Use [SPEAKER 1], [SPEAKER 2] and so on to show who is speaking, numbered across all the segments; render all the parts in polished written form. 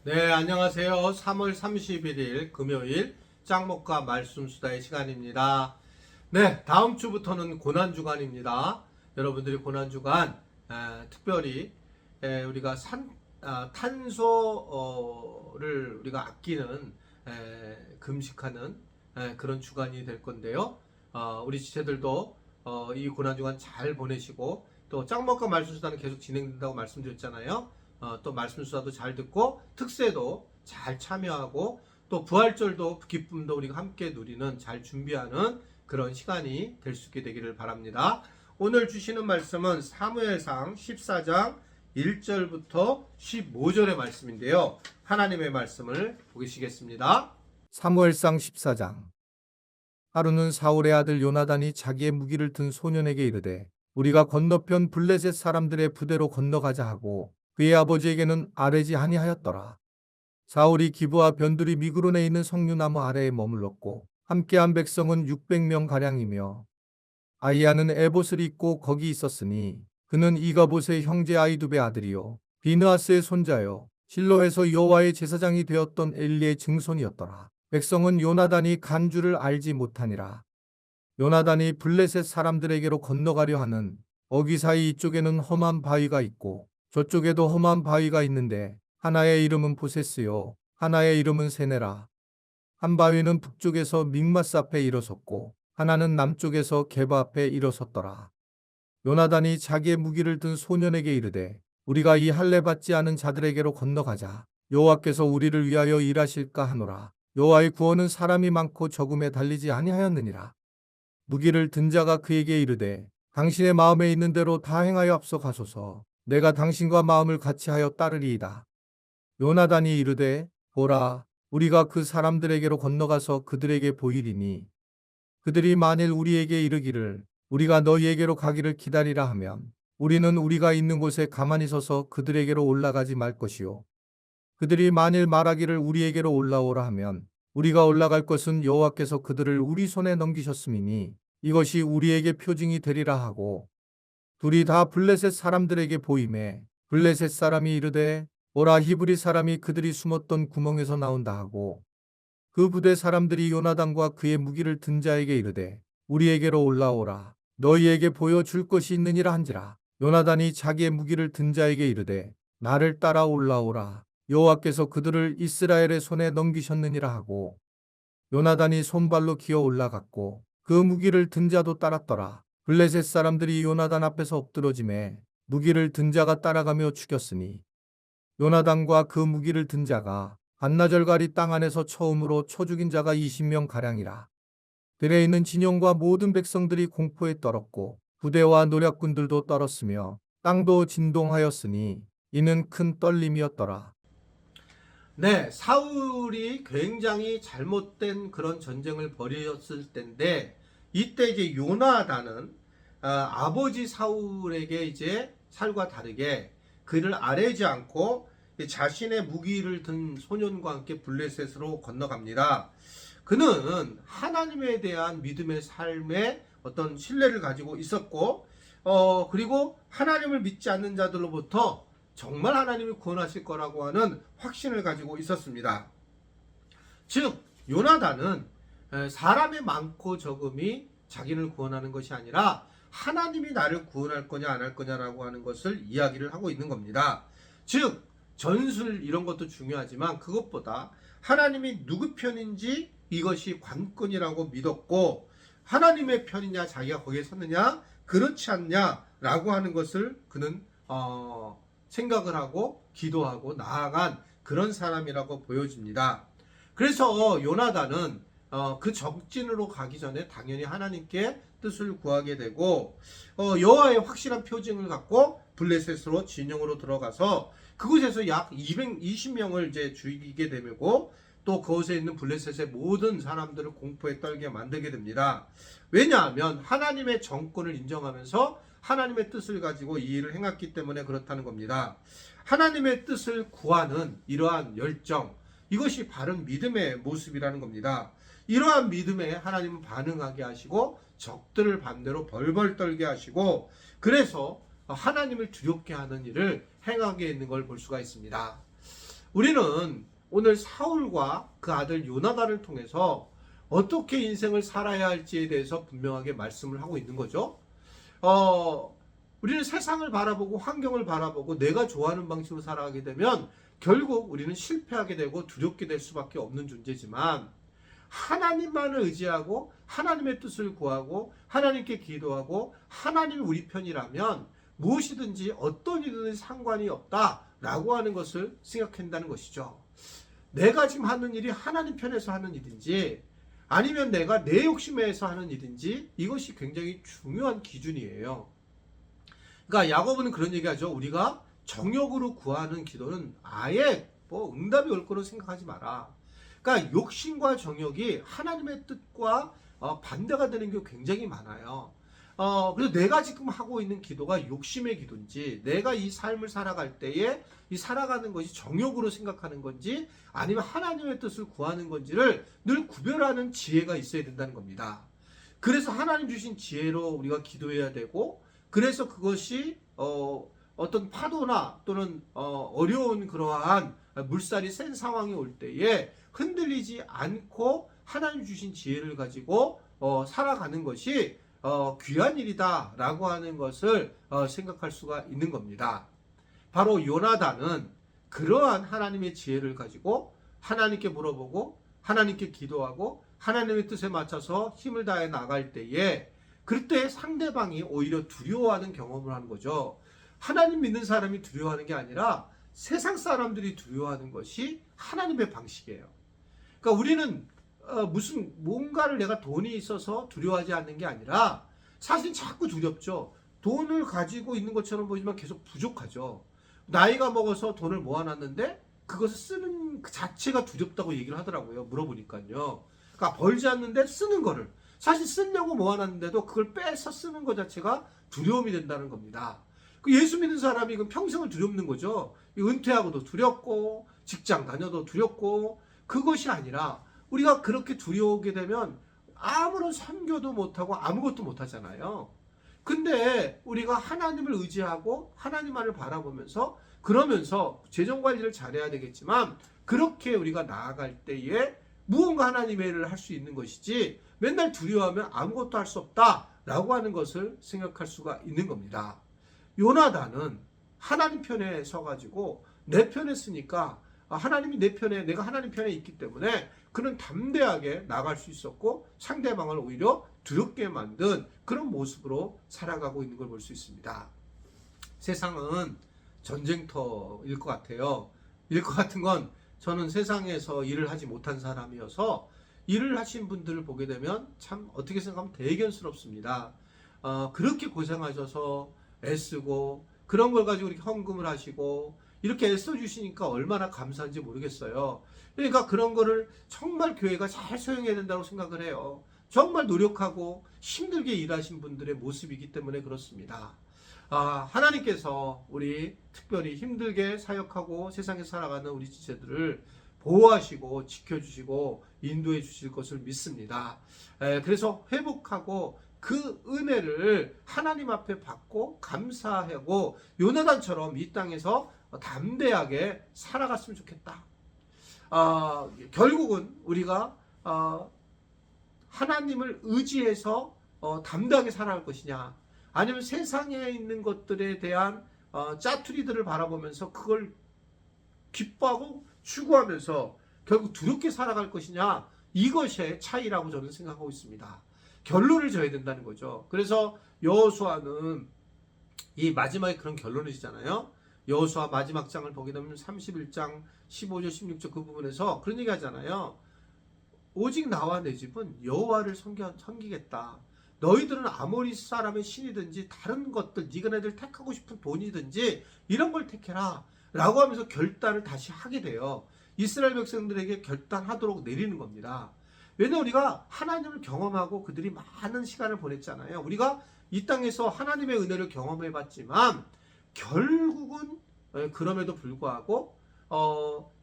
[SPEAKER 1] 네, 안녕하세요. 3월 31일 금요일 짱목과 말씀수다의 시간입니다. 네, 다음 주부터는 고난주간입니다. 여러분들이 고난주간 특별히 우리가 탄소를 우리가 아끼는 금식하는 그런 주간이 될 건데요. 우리 지체들도 이 고난주간 잘 보내시고 또 짱목과 말씀수다는 계속 진행된다고 말씀드렸잖아요. 또 말씀수다도 잘 듣고 특세도 잘 참여하고 또 부활절도 기쁨도 우리가 함께 누리는 잘 준비하는 그런 시간이 될 수 있게 되기를 바랍니다. 오늘 주시는 말씀은 사무엘상 14장 1절부터 15절의 말씀인데요. 하나님의 말씀을 보시겠습니다.
[SPEAKER 2] 사무엘상 14장. 하루는 사울의 아들 요나단이 자기의 무기를 든 소년에게 이르되 우리가 건너편 블레셋 사람들의 부대로 건너가자 하고 그의 아버지에게는 아뢰지 아니하였더라. 사울이 기브와 변두리 미그론에 있는 석류나무 아래에 머물렀고 함께한 백성은 600명 가량이며 아이야는 에봇을 입고 거기 있었으니 그는 이가봇의 형제 아이두베 아들이요 비느하스의 손자요 실로에서 여호와의 제사장이 되었던 엘리의 증손이었더라. 백성은 요나단이 간 줄을 알지 못하니라. 요나단이 블레셋 사람들에게로 건너가려 하는 어귀 사이 이쪽에는 험한 바위가 있고 저쪽에도 험한 바위가 있는데 하나의 이름은 보세스요 하나의 이름은 세네라. 한 바위는 북쪽에서 믹마스 앞에 일어섰고 하나는 남쪽에서 게바 앞에 일어섰더라. 요나단이 자기의 무기를 든 소년에게 이르되 우리가 이 할례 받지 않은 자들에게로 건너가자. 여호와께서 우리를 위하여 일하실까 하노라. 여호와의 구원은 사람이 많고 적음에 달리지 아니하였느니라. 무기를 든 자가 그에게 이르되 당신의 마음에 있는 대로 다 행하여 앞서 가소서. 내가 당신과 마음을 같이하여 따르리이다. 요나단이 이르되 보라 우리가 그 사람들에게로 건너가서 그들에게 보이리니 그들이 만일 우리에게 이르기를 우리가 너희에게로 가기를 기다리라 하면 우리는 우리가 있는 곳에 가만히 서서 그들에게로 올라가지 말 것이요 그들이 만일 말하기를 우리에게로 올라오라 하면 우리가 올라갈 것은 여호와께서 그들을 우리 손에 넘기셨음이니 이것이 우리에게 표징이 되리라 하고 둘이 다 블레셋 사람들에게 보이매 블레셋 사람이 이르되 오라 히브리 사람이 그들이 숨었던 구멍에서 나온다 하고 그 부대 사람들이 요나단과 그의 무기를 든 자에게 이르되 우리에게로 올라오라 너희에게 보여줄 것이 있느니라 한지라. 요나단이 자기의 무기를 든 자에게 이르되 나를 따라 올라오라 여호와께서 그들을 이스라엘의 손에 넘기셨느니라 하고 요나단이 손발로 기어 올라갔고 그 무기를 든 자도 따랐더라. 블레셋 사람들이 요나단 앞에서 엎드러지매 무기를 든 자가 따라가며 죽였으니 요나단과 그 무기를 든 자가 반나절가리 땅 안에서 처음으로 쳐 죽인 자가 20명 가량이라. 들에 있는 진영과 모든 백성들이 공포에 떨었고 부대와 노략군들도 떨었으며 땅도 진동하였으니 이는 큰 떨림이었더라.
[SPEAKER 1] 네, 사울이 굉장히 잘못된 그런 전쟁을 벌였을 때인데 이때 이제 요나단은 아버지 사울에게 이제 살과 다르게 그를 아뢰지 않고 자신의 무기를 든 소년과 함께 블레셋으로 건너갑니다. 그는 하나님에 대한 믿음의 삶에 어떤 신뢰를 가지고 있었고 그리고 하나님을 믿지 않는 자들로부터 정말 하나님이 구원하실 거라고 하는 확신을 가지고 있었습니다. 즉 요나단은 사람의 많고 적음이 자기를 구원하는 것이 아니라 하나님이 나를 구원할 거냐 안 할 거냐라고 하는 것을 이야기를 하고 있는 겁니다. 즉 전술 이런 것도 중요하지만 그것보다 하나님이 누구 편인지 이것이 관건이라고 믿었고 하나님의 편이냐 자기가 거기에 섰느냐 그렇지 않냐라고 하는 것을 그는 생각을 하고 기도하고 나아간 그런 사람이라고 보여집니다. 그래서 요나단은 그 적진으로 가기 전에 당연히 하나님께 뜻을 구하게 되고 여호와의 확실한 표징을 갖고 블레셋으로 진영으로 들어가서 그곳에서 약 220명을 이제 죽이게 되고 또 그곳에 있는 블레셋의 모든 사람들을 공포에 떨게 만들게 됩니다. 왜냐하면 하나님의 정권을 인정하면서 하나님의 뜻을 가지고 이 일을 행했기 때문에 그렇다는 겁니다. 하나님의 뜻을 구하는 이러한 열정, 이것이 바른 믿음의 모습이라는 겁니다. 이러한 믿음에 하나님은 반응하게 하시고 적들을 반대로 벌벌 떨게 하시고 그래서 하나님을 두렵게 하는 일을 행하게 있는 걸 볼 수가 있습니다. 우리는 오늘 사울과 그 아들 요나단을 통해서 어떻게 인생을 살아야 할지에 대해서 분명하게 말씀을 하고 있는 거죠. 우리는 세상을 바라보고 환경을 바라보고 내가 좋아하는 방식으로 살아가게 되면 결국 우리는 실패하게 되고 두렵게 될 수밖에 없는 존재지만, 하나님만을 의지하고 하나님의 뜻을 구하고 하나님께 기도하고 하나님이 우리 편이라면 무엇이든지 어떤 일이든지 상관이 없다라고 하는 것을 생각한다는 것이죠. 내가 지금 하는 일이 하나님 편에서 하는 일인지 아니면 내가 내 욕심에서 하는 일인지, 이것이 굉장히 중요한 기준이에요. 그러니까 야고보는 그런 얘기하죠. 우리가 정욕으로 구하는 기도는 아예 응답이 올 거로 생각하지 마라. 그러니까 욕심과 정욕이 하나님의 뜻과 반대가 되는 게 굉장히 많아요. 그래서 내가 지금 하고 있는 기도가 욕심의 기도인지, 내가 이 삶을 살아갈 때에 이 살아가는 것이 정욕으로 생각하는 건지 아니면 하나님의 뜻을 구하는 건지를 늘 구별하는 지혜가 있어야 된다는 겁니다. 그래서 하나님 주신 지혜로 우리가 기도해야 되고, 그래서 그것이 어떤 파도나 또는 어려운 그러한 물살이 센 상황이 올 때에 흔들리지 않고 하나님 주신 지혜를 가지고 살아가는 것이 귀한 일이다 라고 하는 것을 생각할 수가 있는 겁니다. 바로 요나단은 그러한 하나님의 지혜를 가지고 하나님께 물어보고 하나님께 기도하고 하나님의 뜻에 맞춰서 힘을 다해 나갈 때에, 그때 상대방이 오히려 두려워하는 경험을 하는 거죠. 하나님 믿는 사람이 두려워하는 게 아니라 세상 사람들이 두려워하는 것이 하나님의 방식이에요. 그러니까 우리는 무슨 뭔가를 내가 돈이 있어서 두려워하지 않는 게 아니라 사실 자꾸 두렵죠. 돈을 가지고 있는 것처럼 보이지만 계속 부족하죠. 나이가 먹어서 돈을 모아놨는데 그것을 쓰는 그 자체가 두렵다고 얘기를 하더라고요. 물어보니까요. 그러니까 벌지 않는데 쓰는 거를, 사실 쓰려고 모아놨는데도 그걸 빼서 쓰는 것 자체가 두려움이 된다는 겁니다. 예수 믿는 사람이 그 평생을 두렵는 거죠. 은퇴하고도 두렵고 직장 다녀도 두렵고, 그것이 아니라 우리가 그렇게 두려우게 되면 아무런 선교도 못하고 아무것도 못하잖아요. 근데 우리가 하나님을 의지하고 하나님만을 바라보면서, 그러면서 재정관리를 잘해야 되겠지만, 그렇게 우리가 나아갈 때에 무언가 하나님의 일을 할 수 있는 것이지, 맨날 두려워하면 아무것도 할 수 없다라고 하는 것을 생각할 수가 있는 겁니다. 요나단은 하나님 편에 서가지고 내 편에 쓰니까 하나님이 내 편에, 내가 하나님 편에 있기 때문에 그는 담대하게 나갈 수 있었고 상대방을 오히려 두렵게 만든 그런 모습으로 살아가고 있는 걸 볼 수 있습니다. 세상은 전쟁터일 것 같아요. 일 것 같은 건, 저는 세상에서 일을 하지 못한 사람이어서 일을 하신 분들을 보게 되면 참 어떻게 생각하면 대견스럽습니다. 그렇게 고생하셔서 애쓰고 그런 걸 가지고 이렇게 헌금을 하시고 이렇게 애써주시니까 얼마나 감사한지 모르겠어요. 그러니까 그런 거를 정말 교회가 잘 수용해야 된다고 생각을 해요. 정말 노력하고 힘들게 일하신 분들의 모습이기 때문에 그렇습니다. 하나님께서 우리 특별히 힘들게 사역하고 세상에 살아가는 우리 지체들을 보호하시고 지켜주시고 인도해 주실 것을 믿습니다. 그래서 회복하고 그 은혜를 하나님 앞에 받고 감사하고 요나단처럼 이 땅에서 담대하게 살아갔으면 좋겠다. 결국은 우리가 하나님을 의지해서 담대하게 살아갈 것이냐, 아니면 세상에 있는 것들에 대한 짜투리들을 바라보면서 그걸 기뻐하고 추구하면서 결국 두렵게 살아갈 것이냐, 이것의 차이라고 저는 생각하고 있습니다. 결론을 져야 된다는 거죠. 그래서 여호수아는 이 마지막에 그런 결론이잖아요. 여호수아 마지막 장을 보게 되면 31장 15절 16절 그 부분에서 그런 얘기 하잖아요. 오직 나와 내 집은 여호와를 섬기겠다. 너희들은 아모리 사람의 신이든지 다른 것들, 네가 네들 택하고 싶은 돈이든지 이런 걸 택해라 라고 하면서 결단을 다시 하게 돼요. 이스라엘 백성들에게 결단하도록 내리는 겁니다. 왜냐하면 우리가 하나님을 경험하고 그들이 많은 시간을 보냈잖아요. 우리가 이 땅에서 하나님의 은혜를 경험해 봤지만 결국은 그럼에도 불구하고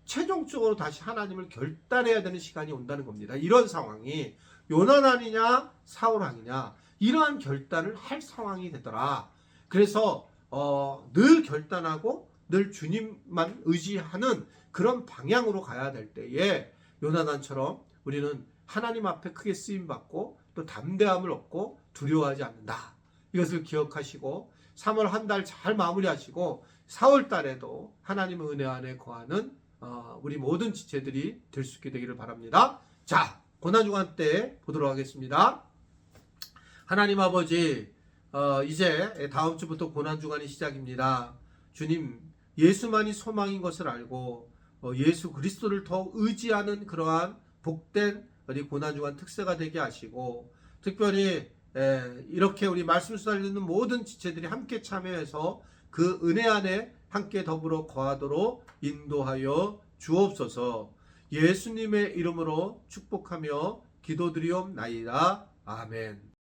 [SPEAKER 1] 최종적으로 다시 하나님을 결단해야 되는 시간이 온다는 겁니다. 이런 상황이 요나단이냐 사울왕이냐, 이러한 결단을 할 상황이 되더라. 그래서 늘 결단하고 늘 주님만 의지하는 그런 방향으로 가야 될 때에 요나단처럼 우리는 하나님 앞에 크게 쓰임받고 또 담대함을 얻고 두려워하지 않는다. 이것을 기억하시고 3월 한 달 잘 마무리하시고 4월 달에도 하나님의 은혜 안에 거하는 우리 모든 지체들이 될 수 있게 되기를 바랍니다. 자, 고난주간 때 보도록 하겠습니다. 하나님 아버지, 이제 다음 주부터 고난주간이 시작입니다. 주님, 예수만이 소망인 것을 알고 예수 그리스도를 더 의지하는 그러한 복된 우리 고난주간 특세가 되게 하시고, 특별히 이렇게 우리 말씀 수다를 듣는 모든 지체들이 함께 참여해서 그 은혜 안에 함께 더불어 거하도록 인도하여 주옵소서. 예수님의 이름으로 축복하며 기도드리옵나이다. 아멘.